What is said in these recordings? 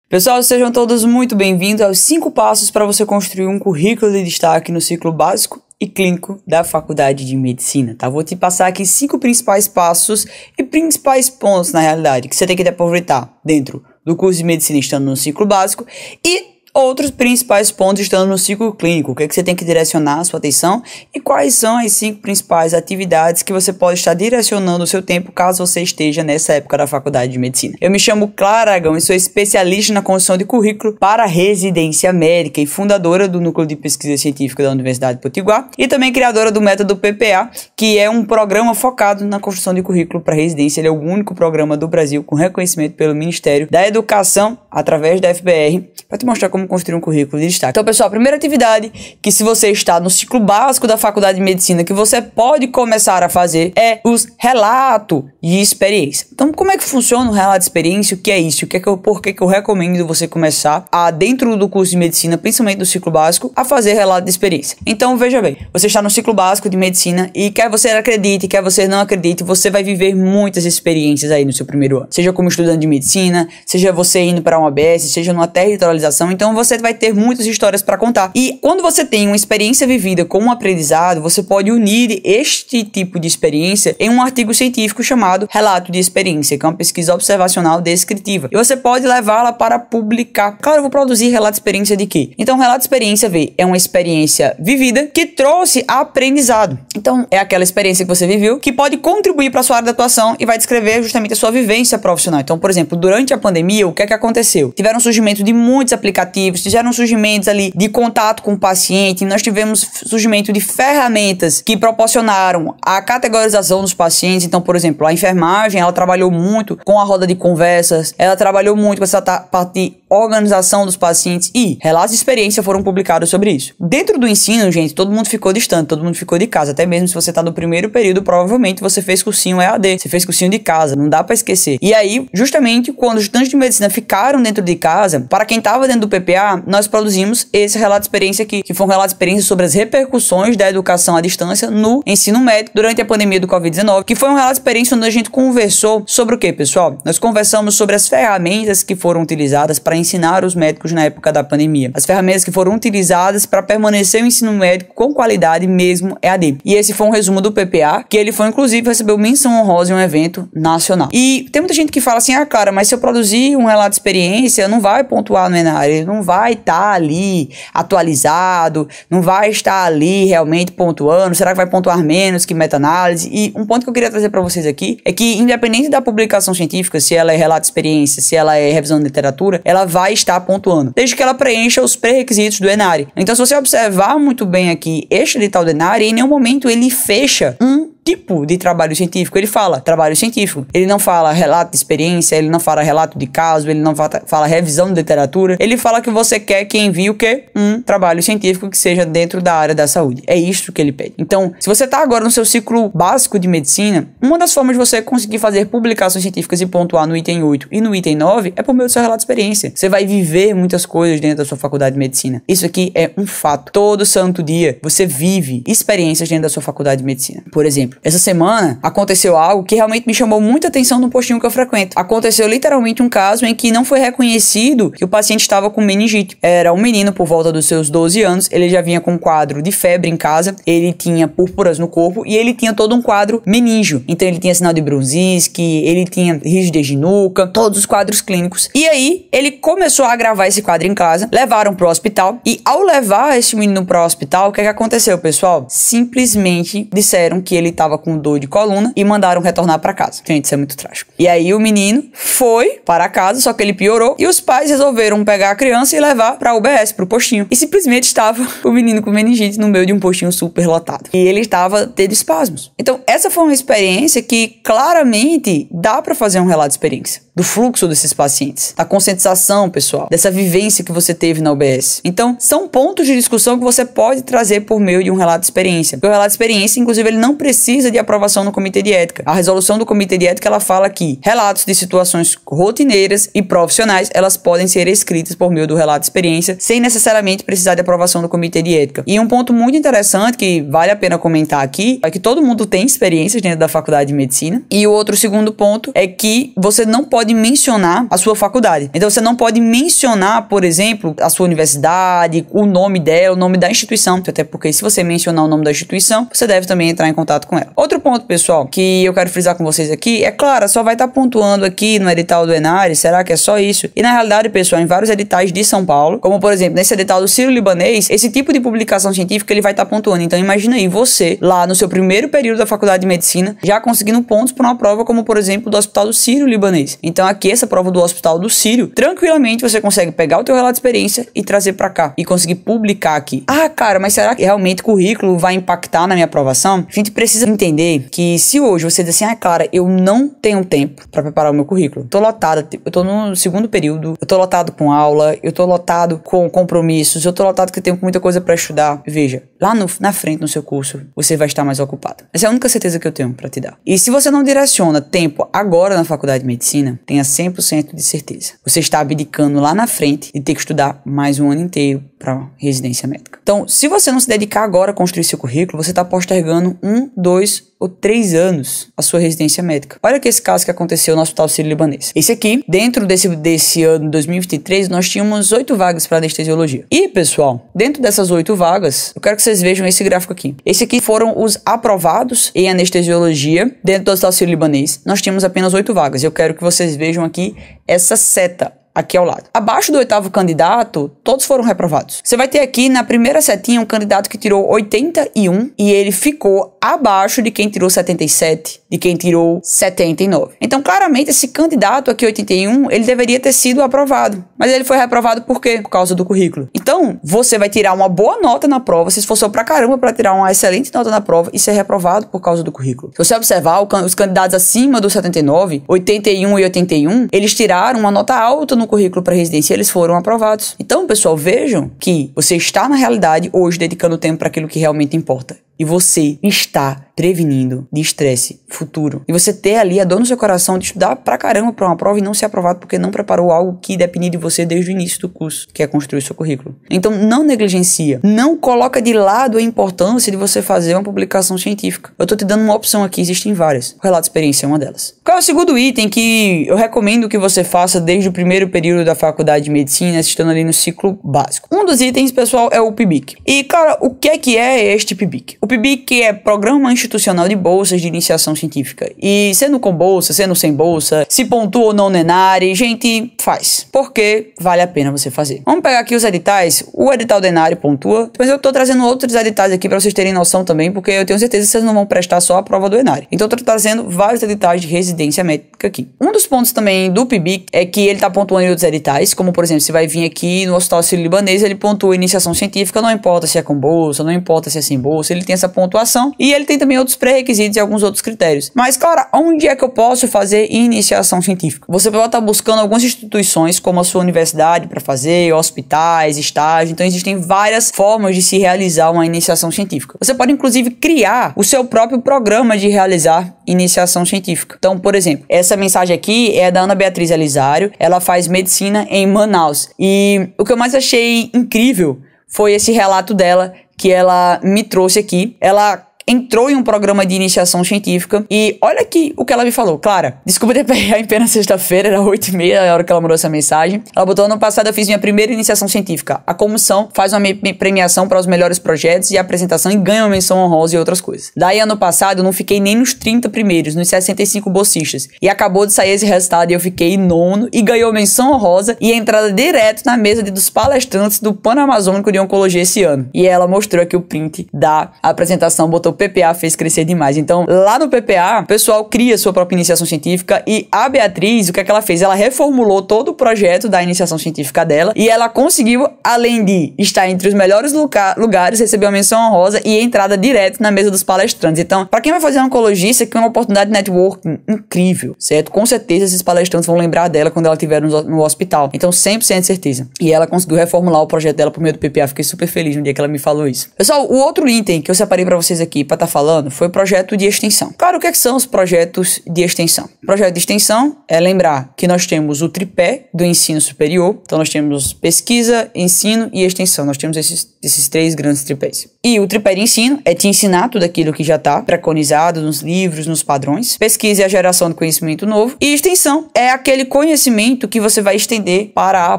Pessoal, sejam todos muito bem-vindos aos 5 passos para você construir um currículo de destaque no ciclo básico e clínico da Faculdade de Medicina, tá? Vou te passar aqui 5 principais passos e principais pontos, na realidade, que você tem que aproveitar dentro do curso de Medicina estando no ciclo básico e outros principais pontos estando no ciclo clínico. O que é que você tem que direcionar a sua atenção e quais são as 5 principais atividades que você pode estar direcionando o seu tempo caso você esteja nessa época da Faculdade de Medicina. Eu me chamo Clara Aragão e sou especialista na construção de currículo para residência médica e fundadora do Núcleo de Pesquisa Científica da Universidade de Potiguar e também criadora do método PPA, que é um programa focado na construção de currículo para residência. Ele é o único programa do Brasil com reconhecimento pelo Ministério da Educação através da FBR para te mostrar como construir um currículo de destaque. Então, pessoal, a primeira atividade que se você está no ciclo básico da Faculdade de Medicina que você pode começar a fazer é os relatos de experiência. Então, como é que funciona o relato de experiência? O que é isso? Por que eu recomendo você começar dentro do curso de Medicina, principalmente do ciclo básico, a fazer relato de experiência? Então, veja bem, você está no ciclo básico de Medicina e quer você acredite, quer você não acredite, você vai viver muitas experiências aí no seu primeiro ano. Seja como estudante de Medicina, seja você indo para uma ABS, seja numa territorialização, então você vai ter muitas histórias para contar. E quando você tem uma experiência vivida com um aprendizado, você pode unir este tipo de experiência em um artigo científico chamado Relato de Experiência, que é uma pesquisa observacional descritiva. E você pode levá-la para publicar. Claro, eu vou produzir relato de experiência de quê? Então, relato de experiência, é uma experiência vivida que trouxe aprendizado. Então, é aquela experiência que você viveu que pode contribuir para a sua área de atuação e vai descrever justamente a sua vivência profissional. Então, por exemplo, durante a pandemia, o que é que aconteceu? Tiveram surgimento de muitos aplicativos, tiveram surgimentos ali de contato com o paciente, nós tivemos surgimento de ferramentas que proporcionaram a categorização dos pacientes. Então, por exemplo, a enfermagem, ela trabalhou muito com a roda de conversas, ela trabalhou muito com essa parte de organização dos pacientes e relatos de experiência foram publicados sobre isso. Dentro do ensino, gente, todo mundo ficou distante, todo mundo ficou de casa, até mesmo se você tá no primeiro período, provavelmente você fez cursinho EAD, você fez cursinho de casa, não dá pra esquecer. E aí, justamente, quando os estudantes de medicina ficaram dentro de casa, para quem tava dentro do PPA, nós produzimos esse relato de experiência aqui, que foi um relato de experiência sobre as repercussões da educação à distância no ensino médio durante a pandemia do Covid-19, que foi um relato de experiência onde a gente conversou sobre o que, pessoal? Nós conversamos sobre as ferramentas que foram utilizadas para ensinar os médicos na época da pandemia, as ferramentas que foram utilizadas para permanecer o ensino médico com qualidade mesmo EAD. E esse foi um resumo do PPA, que ele foi, inclusive, recebeu menção honrosa em um evento nacional. E tem muita gente que fala assim, cara, mas se eu produzir um relato de experiência, não vai pontuar no ENAR, ele não vai estar ali atualizado, não vai estar ali realmente pontuando, será que vai pontuar menos que meta-análise? E um ponto que eu queria trazer para vocês aqui é que, independente da publicação científica, se ela é relato de experiência, se ela é revisão de literatura, ela vai estar pontuando, desde que ela preencha os pré-requisitos do ENAR. Então, se você observar muito bem aqui este edital do ENAR, em nenhum momento ele fecha um tipo de trabalho científico. Ele fala trabalho científico, ele não fala relato de experiência, ele não fala relato de caso, ele não fala revisão de literatura, ele fala que você quer que envie o quê? Um trabalho científico que seja dentro da área da saúde. É isso que ele pede. Então, se você está agora no seu ciclo básico de medicina, uma das formas de você conseguir fazer publicações científicas e pontuar no item 8 e no item 9 é por meio do seu relato de experiência. Você vai viver muitas coisas dentro da sua faculdade de medicina. Isso aqui é um fato. Todo santo dia você vive experiências dentro da sua faculdade de medicina. Por exemplo, essa semana aconteceu algo que realmente me chamou muita atenção no postinho que eu frequento. Aconteceu literalmente um caso em que não foi reconhecido que o paciente estava com meningite. Era um menino por volta dos seus 12 anos, ele já vinha com um quadro de febre em casa, ele tinha púrpuras no corpo e ele tinha todo um quadro meníngeo. Então ele tinha sinal de Brunziski, ele tinha rigidez de nuca, todos os quadros clínicos. E aí ele começou a agravar esse quadro em casa, levaram pro hospital e ao levar esse menino pro hospital, o que aconteceu, pessoal? Simplesmente disseram que ele estava com dor de coluna e mandaram retornar para casa. Gente, isso é muito trágico. E aí o menino foi para casa, só que ele piorou e os pais resolveram pegar a criança e levar para a UBS, pro postinho. E simplesmente estava o menino com meningite no meio de um postinho super lotado. E ele estava tendo espasmos. Então, essa foi uma experiência que claramente dá para fazer um relato de experiência do fluxo desses pacientes, da conscientização, pessoal, dessa vivência que você teve na UBS. Então, são pontos de discussão que você pode trazer por meio de um relato de experiência. Porque o relato de experiência, inclusive, ele não precisa de aprovação no comitê de ética. A resolução do comitê de ética, ela fala que relatos de situações rotineiras e profissionais, elas podem ser escritas por meio do relato de experiência, sem necessariamente precisar de aprovação do comitê de ética. E um ponto muito interessante, que vale a pena comentar aqui, é que todo mundo tem experiências dentro da faculdade de medicina. E o outro segundo ponto é que você não pode pode mencionar a sua faculdade. Então você não pode mencionar, por exemplo, a sua universidade, o nome dela, o nome da instituição, até porque se você mencionar o nome da instituição, você deve também entrar em contato com ela. Outro ponto, pessoal, que eu quero frisar com vocês aqui, é claro, só vai estar pontuando aqui no edital do ENARE, será que é só isso? E na realidade, pessoal, em vários editais de São Paulo, como por exemplo, nesse edital do Sírio-Libanês, esse tipo de publicação científica ele vai estar pontuando. Então imagina aí você, lá no seu primeiro período da faculdade de medicina, já conseguindo pontos para uma prova como por exemplo do Hospital do Sírio-Libanês. Então aqui essa prova do Hospital do Sírio, tranquilamente você consegue pegar o teu relato de experiência e trazer para cá e conseguir publicar aqui. Ah, cara, mas será que realmente o currículo vai impactar na minha aprovação? A gente precisa entender que se hoje você diz assim, ah, cara, eu não tenho tempo para preparar o meu currículo, tô lotada, eu tô no segundo período, eu tô lotado com aula, eu tô lotado com compromissos, eu tô lotado que eu tenho muita coisa para estudar. Veja, lá na frente no seu curso, você vai estar mais ocupado. Essa é a única certeza que eu tenho para te dar. E se você não direciona tempo agora na faculdade de medicina, tenha 100% de certeza. Você está abdicando lá na frente de ter que estudar mais um ano inteiro para residência médica. Então, se você não se dedicar agora a construir seu currículo, você está postergando 1, 2 ou 3 anos a sua residência médica. Olha que esse caso que aconteceu no Hospital Sírio-Libanês. Esse aqui, dentro desse ano 2023, nós tínhamos 8 vagas para anestesiologia. E, pessoal, dentro dessas 8 vagas, eu quero que vocês vejam esse gráfico aqui. Esse aqui foram os aprovados em anestesiologia dentro do Hospital Sírio-Libanês. Nós tínhamos apenas 8 vagas. Eu quero que vocês vejam aqui essa seta aqui ao lado. Abaixo do 8º candidato, todos foram reprovados. Você vai ter aqui na primeira setinha um candidato que tirou 81 e ele ficou abaixo de quem tirou 77, de quem tirou 79. Então, claramente, esse candidato aqui, 81, ele deveria ter sido aprovado. Mas ele foi reprovado por quê? Por causa do currículo. Então, você vai tirar uma boa nota na prova, se esforçou pra caramba pra tirar uma excelente nota na prova e ser reprovado por causa do currículo. Se você observar, os candidatos acima do 79, 81 e 81, eles tiraram uma nota alta no currículo para residência, eles foram aprovados. Então, pessoal, vejam que você está na realidade hoje dedicando tempo para aquilo que realmente importa. E você está prevenindo de estresse futuro. E você ter ali a dor no seu coração de estudar pra caramba pra uma prova e não ser aprovado porque não preparou algo que dependia de você desde o início do curso, que é construir seu currículo. Então, não negligencia. Não coloca de lado a importância de você fazer uma publicação científica. Eu tô te dando uma opção aqui, existem várias. O relato de experiência é uma delas. Qual é o segundo item que eu recomendo que você faça desde o primeiro período da faculdade de medicina, estando ali no ciclo básico? Um dos itens, pessoal, é o PIBIC. E, cara, o que é este PIBIC? O PIBIC é Programa Institucional de Bolsas de Iniciação Científica. E sendo com bolsa, sendo sem bolsa, se pontua ou não no ENARE, gente, faz. Porque vale a pena você fazer. Vamos pegar aqui os editais. O edital do ENARE pontua, mas eu tô trazendo outros editais aqui para vocês terem noção também, porque eu tenho certeza que vocês não vão prestar só a prova do ENARE. Então eu tô trazendo vários editais de residência médica aqui. Um dos pontos também do PIBIC é que ele tá pontuando em outros editais, como por exemplo, você vai vir aqui no Hospital Sírio-Libanês, ele pontua iniciação científica, não importa se é com bolsa, não importa se é sem bolsa, ele tem essa pontuação e ele tem também outros pré-requisitos e alguns outros critérios. Mas, cara, onde é que eu posso fazer iniciação científica? Você vai estar buscando algumas instituições, como a sua universidade para fazer, hospitais, estágio. Então, existem várias formas de se realizar uma iniciação científica. Você pode, inclusive, criar o seu próprio programa de realizar iniciação científica. Então, por exemplo, essa mensagem aqui é da Ana Beatriz Elisário. Ela faz medicina em Manaus. E o que eu mais achei incrível foi esse relato dela que ela me trouxe aqui. Ela entrou em um programa de iniciação científica e olha aqui o que ela me falou. Clara, desculpa ter pegar em plena sexta-feira, era 8h30 a hora que ela mandou essa mensagem. Ela botou: ano passado eu fiz minha primeira iniciação científica. A comissão faz uma premiação para os melhores projetos e apresentação e ganha uma menção honrosa e outras coisas. Daí ano passado eu não fiquei nem nos 30 primeiros, nos 65 bolsistas. E acabou de sair esse resultado e eu fiquei em 9º e ganhou menção honrosa e entrada direto na mesa dos palestrantes do Pan-Amazônico de Oncologia esse ano. E ela mostrou aqui o print da apresentação, botou PPA fez crescer demais. Então, lá no PPA, o pessoal cria sua própria iniciação científica e a Beatriz, o que é que ela fez? Ela reformulou todo o projeto da iniciação científica dela e ela conseguiu, além de estar entre os melhores lugares, receber uma menção honrosa e entrada direto na mesa dos palestrantes. Então, para quem vai fazer oncologia, isso aqui é uma oportunidade de networking incrível, certo? Com certeza esses palestrantes vão lembrar dela quando ela estiver no hospital. Então, 100% de certeza. E ela conseguiu reformular o projeto dela por meio do PPA. Fiquei super feliz no dia que ela me falou isso. Pessoal, o outro item que eu separei para vocês aqui, para estar falando foi o projeto de extensão. Claro, o que são os projetos de extensão? O projeto de extensão é lembrar que nós temos o tripé do ensino superior. Então, nós temos pesquisa, ensino e extensão. Nós temos esses três grandes tripés. E o tripé de ensino é te ensinar tudo aquilo que já está preconizado nos livros, nos padrões. Pesquisa é a geração de conhecimento novo. E extensão é aquele conhecimento que você vai estender para a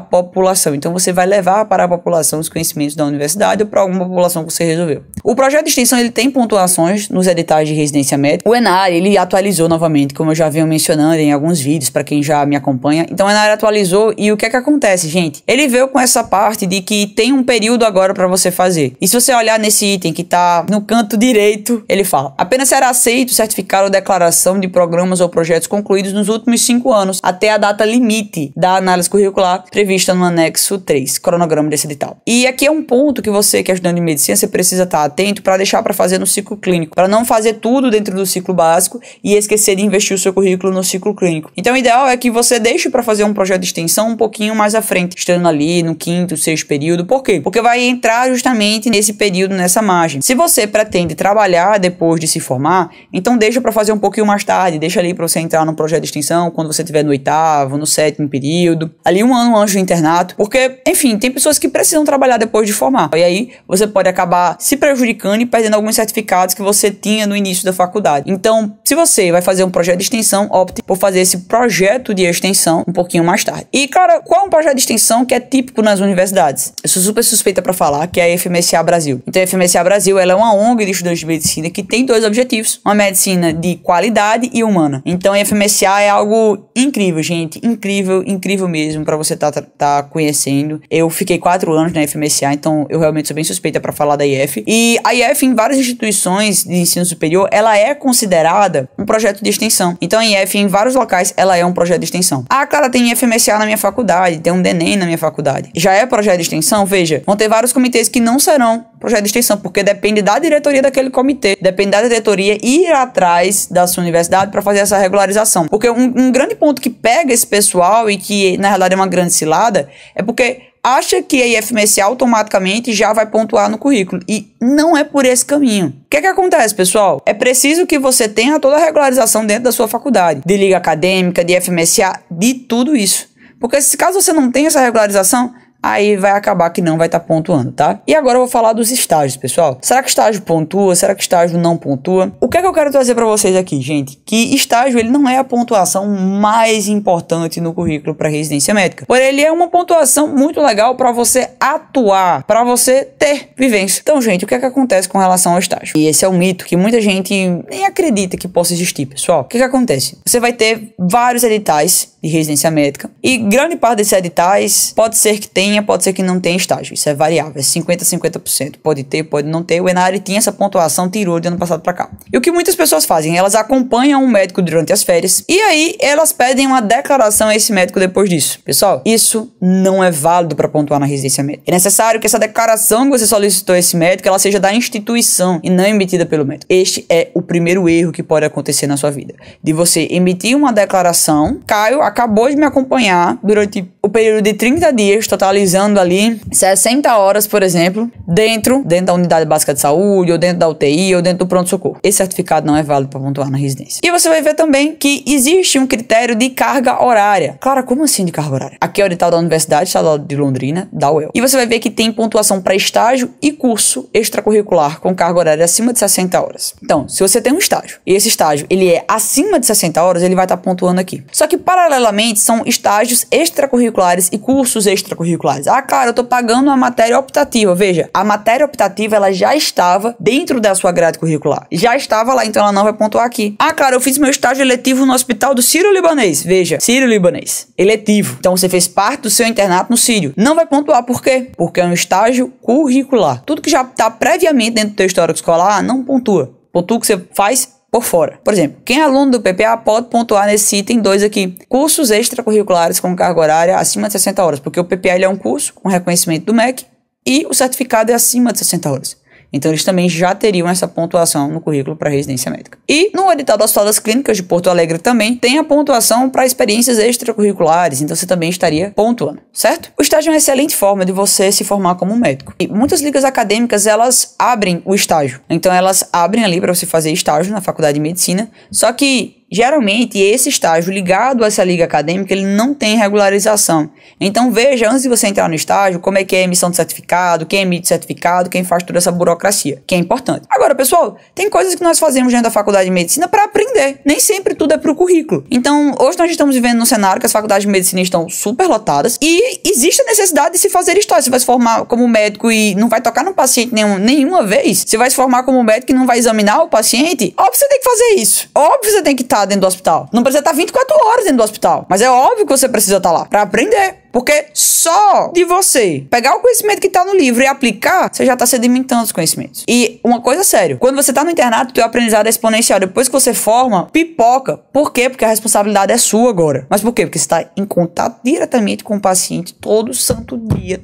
população. Então, você vai levar para a população os conhecimentos da universidade ou para alguma população que você resolveu. O projeto de extensão, ele tem pontuações nos editais de residência médica. O ENARE, ele atualizou novamente, como eu já venho mencionando em alguns vídeos, para quem já me acompanha. Então, o ENARE atualizou e o que é que acontece, gente? Ele veio com essa parte de que tem um período agora para você fazer. E se você olhar nesse item que tá no canto direito, ele fala: apenas será aceito certificado ou declaração de programas ou projetos concluídos nos últimos 5 anos, até a data limite da análise curricular prevista no anexo 3, cronograma desse edital. E aqui é um ponto que você, que é estudante de medicina, você precisa estar atento para deixar para fazer no ciclo clínico, para não fazer tudo dentro do ciclo básico e esquecer de investir o seu currículo no ciclo clínico. Então, o ideal é que você deixe para fazer um projeto de extensão um pouquinho mais à frente, estando ali no 5º, 6º período. Por quê? Porque vai entrar justamente nesse período, nessa margem. Se você pretende trabalhar depois de se formar, então deixa para fazer um pouquinho mais tarde, deixa ali para você entrar no projeto de extensão quando você estiver no 8º, no 7º período, ali 1 ano antes do internato, porque, enfim, tem pessoas que precisam trabalhar depois de formar. E aí você pode acabar se prejudicando e perdendo alguns certificados que você tinha no início da faculdade. Então, se você vai fazer um projeto de extensão, opte por fazer esse projeto de extensão um pouquinho mais tarde. E, cara, qual é um projeto de extensão que é típico nas universidades? Eu sou super suspeita para falar, que é a FMSA Brasil. Então, a FMSA Brasil, ela é uma ONG de estudantes de medicina que tem 2 objetivos: uma medicina de qualidade e humana. Então, a FMSA é algo incrível, gente. Incrível, incrível mesmo para você tá conhecendo. Eu fiquei 4 anos na FMSA, então eu realmente sou bem suspeita para falar da IF. E a IF, em várias instituições de ensino superior, ela é considerada um projeto de extensão. Então, a IF, em vários locais, ela é um projeto de extensão. Ah, cara, tem FMSA na minha faculdade, tem um DENEM na minha faculdade. Já é projeto de extensão? Veja, vão ter vários comitês que não serão projeto de extensão, porque depende da diretoria daquele comitê, depende da diretoria ir atrás da sua universidade para fazer essa regularização. Porque um grande ponto que pega esse pessoal e que, na realidade, é uma grande cilada, é porque acha que a IFMSA automaticamente já vai pontuar no currículo. E não é por esse caminho. O que acontece, pessoal? É preciso que você tenha toda a regularização dentro da sua faculdade. De liga acadêmica, de FMSA, de tudo isso. Porque se caso você não tenha essa regularização, aí vai acabar que não vai estar pontuando, tá? E agora eu vou falar dos estágios, pessoal. Será que estágio pontua? Será que estágio não pontua? O que é que eu quero trazer para vocês aqui, gente? Que estágio, ele não é a pontuação mais importante no currículo para residência médica. Porém, ele é uma pontuação muito legal para você atuar, para você ter vivência. Então, gente, o que é que acontece com relação ao estágio? E esse é um mito que muita gente nem acredita que possa existir, pessoal. O que acontece? Você vai ter vários editais de residência médica e grande parte desses editais pode ser que tenha, pode ser que não tenha estágio. Isso é variável, é 50-50%. Pode ter, pode não ter. O ENARE tinha essa pontuação, tirou de ano passado para cá. E o que muitas pessoas fazem? Elas acompanham um médico durante as férias e aí elas pedem uma declaração a esse médico depois disso. Pessoal, isso não é válido para pontuar na residência médica. É necessário que essa declaração que você solicitou a esse médico, ela seja da instituição e não emitida pelo médico. Este é o primeiro erro que pode acontecer na sua vida. De você emitir uma declaração. Caio acabou de me acompanhar durante o período de 30 dias, totalizando ali 60 horas, por exemplo, dentro da unidade básica de saúde, ou dentro da UTI, ou dentro do pronto-socorro. Esse certificado não é válido para pontuar na residência. E você vai ver também que existe um critério de carga horária. Claro, como assim de carga horária? Aqui é o edital da Universidade Estadual de Londrina, da UEL. E você vai ver que tem pontuação para estágio e curso extracurricular com carga horária acima de 60 horas. Então, se você tem um estágio, e esse estágio ele é acima de 60 horas, ele vai estar pontuando aqui. Só que, paralelamente, são estágios extracurriculares e cursos extracurriculares. Ah, cara, eu tô pagando uma matéria optativa. Veja, a matéria optativa, ela já estava dentro da sua grade curricular. Já estava lá, então ela não vai pontuar aqui. Ah, cara, eu fiz meu estágio eletivo no hospital do Sírio-Libanês. Veja, Sírio-Libanês. Eletivo. Então você fez parte do seu internato no Sírio. Não vai pontuar, por quê? Porque é um estágio curricular. Tudo que já está previamente dentro do teu histórico escolar, não pontua. Pontua o que você faz por fora. Por exemplo, quem é aluno do PPA pode pontuar nesse item 2 aqui. Cursos extracurriculares com carga horária acima de 60 horas. Porque o PPA ele é um curso com reconhecimento do MEC e o certificado é acima de 60 horas. Então eles também já teriam essa pontuação no currículo para residência médica. E no edital do Hospital das Clínicas de Porto Alegre também tem a pontuação para experiências extracurriculares, então você também estaria pontuando, certo? O estágio é uma excelente forma de você se formar como médico. E muitas ligas acadêmicas, elas abrem o estágio. Então elas abrem ali para você fazer estágio na faculdade de medicina, só que geralmente, esse estágio ligado a essa liga acadêmica, ele não tem regularização. Então, veja, antes de você entrar no estágio, como é que é a emissão de certificado, quem emite certificado, quem faz toda essa burocracia, que é importante. Agora, pessoal, tem coisas que nós fazemos dentro da faculdade de medicina para aprender. Nem sempre tudo é pro currículo. Então, hoje nós estamos vivendo num cenário que as faculdades de medicina estão super lotadas e existe a necessidade de se fazer estágio. Você vai se formar como médico e não vai tocar no paciente nenhuma vez. Você vai se formar como médico e não vai examinar o paciente. Óbvio que você tem que fazer isso. Óbvio que você tem que estar dentro do hospital. Não precisa estar 24 horas dentro do hospital, mas é óbvio que você precisa estar lá para aprender. Porque só de você pegar o conhecimento que tá no livro e aplicar, você já tá sedimentando os conhecimentos. E uma coisa séria, quando você tá no internato, teu aprendizado é exponencial. Depois que você forma, pipoca. Por quê? Porque a responsabilidade é sua agora. Mas por quê? Porque você tá em contato diretamente com o paciente todo santo dia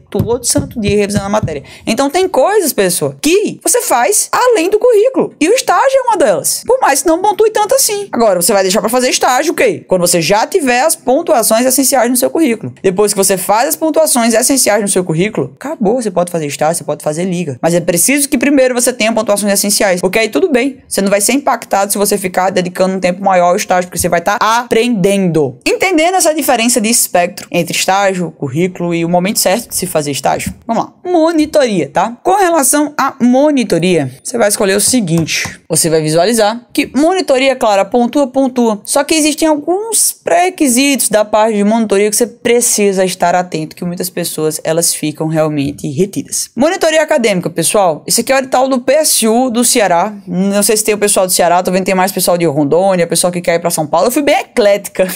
revisando a matéria. Então tem coisas, pessoal, que você faz além do currículo. E o estágio é uma delas. Por mais que não pontue tanto assim. Agora, você vai deixar pra fazer estágio o quê? Quando você já tiver as pontuações essenciais no seu currículo. Depois que você faz as pontuações essenciais no seu currículo, acabou, você pode fazer estágio, você pode fazer liga. Mas é preciso que primeiro você tenha pontuações essenciais, porque aí tudo bem, você não vai ser impactado se você ficar dedicando um tempo maior ao estágio, porque você vai estar aprendendo. Entendendo essa diferença de espectro entre estágio, currículo e o momento certo de se fazer estágio. Vamos lá. Monitoria, tá? Com relação à monitoria, você vai escolher o seguinte. Você vai visualizar que monitoria, claro, pontua. Só que existem alguns pré-requisitos da parte de monitoria que você precisa estar atento, que muitas pessoas, elas ficam realmente retidas. Monitoria acadêmica, pessoal. Esse aqui é o edital do PSU do Ceará. Não sei se tem o pessoal do Ceará, tô vendo que tem mais pessoal de Rondônia, pessoal que quer ir pra São Paulo. Eu fui bem eclética.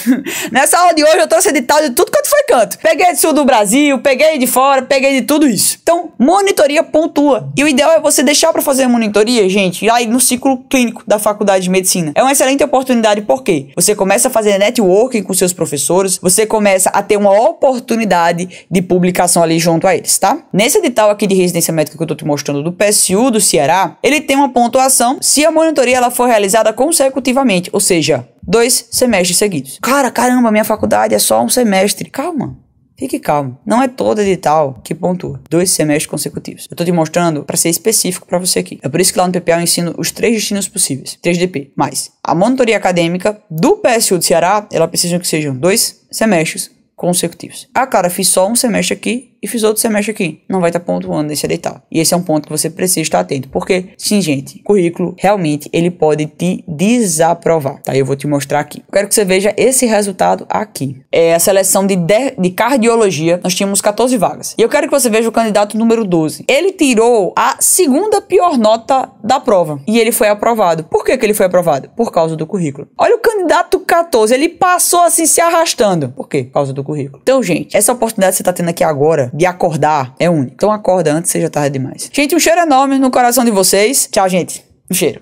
Nessa aula de hoje eu trouxe edital de tudo quanto foi canto. Peguei de sul do Brasil, peguei de fora, peguei de tudo isso. Então, monitoria pontua. E o ideal é você deixar pra fazer a monitoria, gente, aí no ciclo clínico da faculdade de medicina. É uma excelente oportunidade, porque você começa a fazer networking com seus professores, você começa a ter uma oportunidade de publicação ali junto a eles, tá? Nesse edital aqui de residência médica que eu tô te mostrando do PSU do Ceará, ele tem uma pontuação se a monitoria ela for realizada consecutivamente, ou seja, 2 semestres seguidos. Caramba, minha faculdade é só um semestre. Calma. Fique calmo. Não é todo edital que pontua 2 semestres consecutivos. Eu tô te mostrando para ser específico para você aqui. É por isso que lá no PPA eu ensino os 3 destinos possíveis. 3DP. Mas a monitoria acadêmica do PSU do Ceará, ela precisa que sejam 2 semestres consecutivos. Ah, cara, fiz só um semestre aqui e fiz outro semestre aqui. Não vai estar pontuando nesse edital. E esse é um ponto que você precisa estar atento. Porque, sim, gente, currículo, realmente, ele pode te desaprovar. Tá? Eu vou te mostrar aqui. Eu quero que você veja esse resultado aqui. É a seleção de cardiologia. Nós tínhamos 14 vagas. E eu quero que você veja o candidato número 12. Ele tirou a segunda pior nota da prova. E ele foi aprovado. Por que ele foi aprovado? Por causa do currículo. Olha o candidato 14. Ele passou assim se arrastando. Por quê? Por causa do currículo. Então, gente, essa oportunidade que você tá tendo aqui agora de acordar é única. Então acorda antes, seja tarde demais. Gente, um cheiro enorme no coração de vocês. Tchau, gente. Um cheiro.